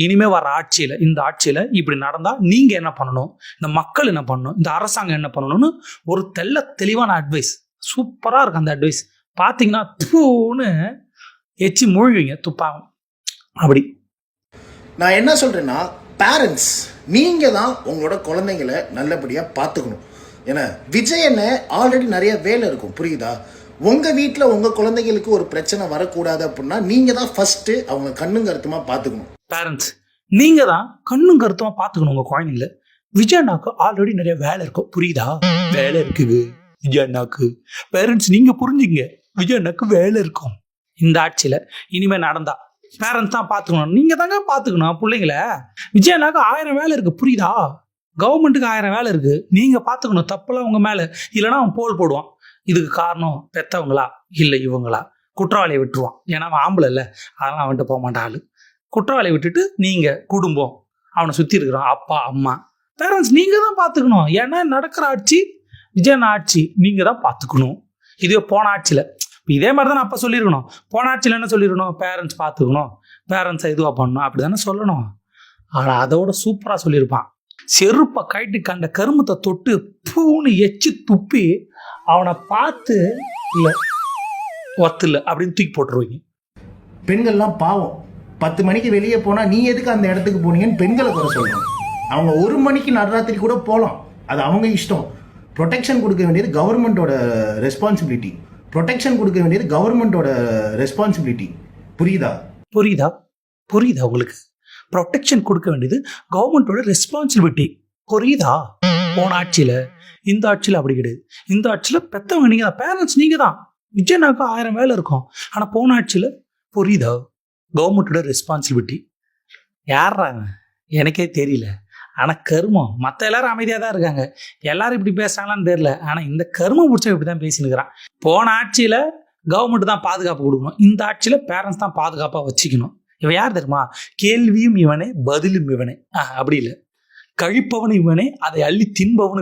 இனிமே வர ஆட்சியில, இந்த ஆட்சியில இப்படி நடந்தா நீங்க என்ன பண்ணணும், இந்த மக்கள் என்ன பண்ணணும், இந்த அரசாங்கம் என்ன பண்ணணும்னு ஒரு தெளிவான அட்வைஸ். சூப்பரா இருக்கு அந்த அட்வைஸ். பாத்தீங்கன்னா தூன்னு எச்சி மூழ்குவீங்க துப்பாங்க. அப்படி நான் என்ன சொல்றேன்னா, பேரண்ட்ஸ் நீங்க தான் உங்களோட குழந்தைங்களை நல்லபடியா பார்த்துக்கணும். ஏன்னா விஜய் என்ன ஆல்ரெடி நிறைய வேலை இருக்கும், புரியுதா? உங்க வீட்டில் உங்க குழந்தைகளுக்கு ஒரு பிரச்சனை வரக்கூடாது அப்படின்னா நீங்க தான் ஃபர்ஸ்ட் அவங்க கண்ணும் கருத்துமா பார்த்துக்கணும். பேரண்ட்ஸ் நீங்க தான் கண்ணும் கருத்துமா பார்த்துக்கணும் உங்க குழந்தைங்கள. விஜய் அண்ணாக்கு ஆல்ரெடி நிறைய வேலை இருக்கும், புரியுதா? வேலை இருக்குது விஜய் அண்ணாக்கு. பேரண்ட்ஸ் நீங்க புரிஞ்சுங்க, விஜய் அண்ணாக்கு வேலை இருக்கும். இந்த ஆட்சியில இனிமே நடந்தா பேரண்ட்ஸ் தான் பார்த்துக்கணும். நீங்க தாங்க பார்த்துக்கணும் பிள்ளைங்கள. விஜய் அண்ணாக்கு 1000 வேலை இருக்கு, புரியுதா? கவர்மெண்ட்டுக்கு 1000 வேலை இருக்கு. நீங்க பார்த்துக்கணும். தப்புலாம் உங்க மேல இல்லைன்னா அவன் போல் போடுவான். இதுக்கு காரணம் பெத்தவங்களா இல்லை இவங்களா? குற்றவாளியை விட்டுருவான். ஏன்னா அவன் ஆம்பளை இல்லை, அதெல்லாம் அவன்கிட்ட போக மாட்டான் ஆளு. குற்றவாளியை விட்டுட்டு நீங்க குடும்பம், அவனை சுற்றி இருக்கிறான் அப்பா அம்மா, பேரண்ட்ஸ் நீங்க தான் பார்த்துக்கணும். ஏன்னா நடக்கிற ஆட்சி விஜயன் ஆட்சி, நீங்க தான் பார்த்துக்கணும். இதுவே போன ஆட்சியில் இதே மாதிரி தான் அப்போ சொல்லியிருக்கணும். போன ஆட்சியில் என்ன சொல்லியிருக்கணும்? பேரண்ட்ஸ் பார்த்துக்கணும், பேரண்ட்ஸை இதுவாக பண்ணணும், அப்படி தானே சொல்லணும். ஆனால் அதோட சூப்பராக சொல்லியிருப்பான். செருப்பை கைட்டு கண்ட கருமத்தை தொட்டு பூன்னு எச்சு துப்பி அவனை பார்த்து இல்லை ஒத்து இல்லை அப்படின்னு தூக்கி போட்டுருவீங்க. பெண்கள்லாம் பாவம், 10 மணிக்கு வெளியே போனால் நீ எதுக்கு அந்த இடத்துக்கு போனீங்கன்னு பெண்களை குறை சொல்லணும். அவங்க 1 மணிக்கு நடுராத்திரி கூட போகலாம், அது அவங்க இஷ்டம். ப்ரொடெக்ஷன் கொடுக்க வேண்டியது கவர்மெண்டோட ரெஸ்பான்சிபிலிட்டி. ப்ரொடெக்ஷன் கொடுக்க வேண்டியது கவர்மெண்டோட ரெஸ்பான்சிபிலிட்டி. புரியுதா? புரியுதா உங்களுக்கு? ப்ரொடெக்ஷன் கொடுக்க வேண்டியது கவர்மெண்டோட ரெஸ்பான்சிபிலிட்டி. புரியுதா? போன ஆட்சியில் இந்த ஆட்சியில் அப்படி கிடையாது. இந்த ஆட்சியில் பெற்றவங்க நீங்கள் தான், பேரண்ட்ஸ் நீங்கள் தான். விஜயனாக்கா 1000 வேலை இருக்கும். ஆனால் போன ஆட்சியில் புரியுதா? கவர்மெண்டோட ரெஸ்பான்சிபிலிட்டி. யார்றாங்க எனக்கே தெரியல. ஆனால் கருமம் மற்ற எல்லாரும் அமைதியாக தான் இருக்காங்க. எல்லாரும் இப்படி பேசுகிறாங்களான்னு தெரியல. ஆனால் இந்த கருமம் பிடிச்ச இப்படி தான் பேசினுக்கிறான். போன ஆட்சியில் கவர்மெண்ட் தான் பாதுகாப்பு கொடுக்கணும், இந்த ஆட்சியில் பேரண்ட்ஸ் தான் பாதுகாப்பாக வச்சுக்கணும். இவன் யார் தெரியுமா? கேள்வியும் இவனே பதிலும் இவனே. அப்படி இல்லை, கழிப்பவனும் இவனே, அதை அள்ளி தின்பவனும்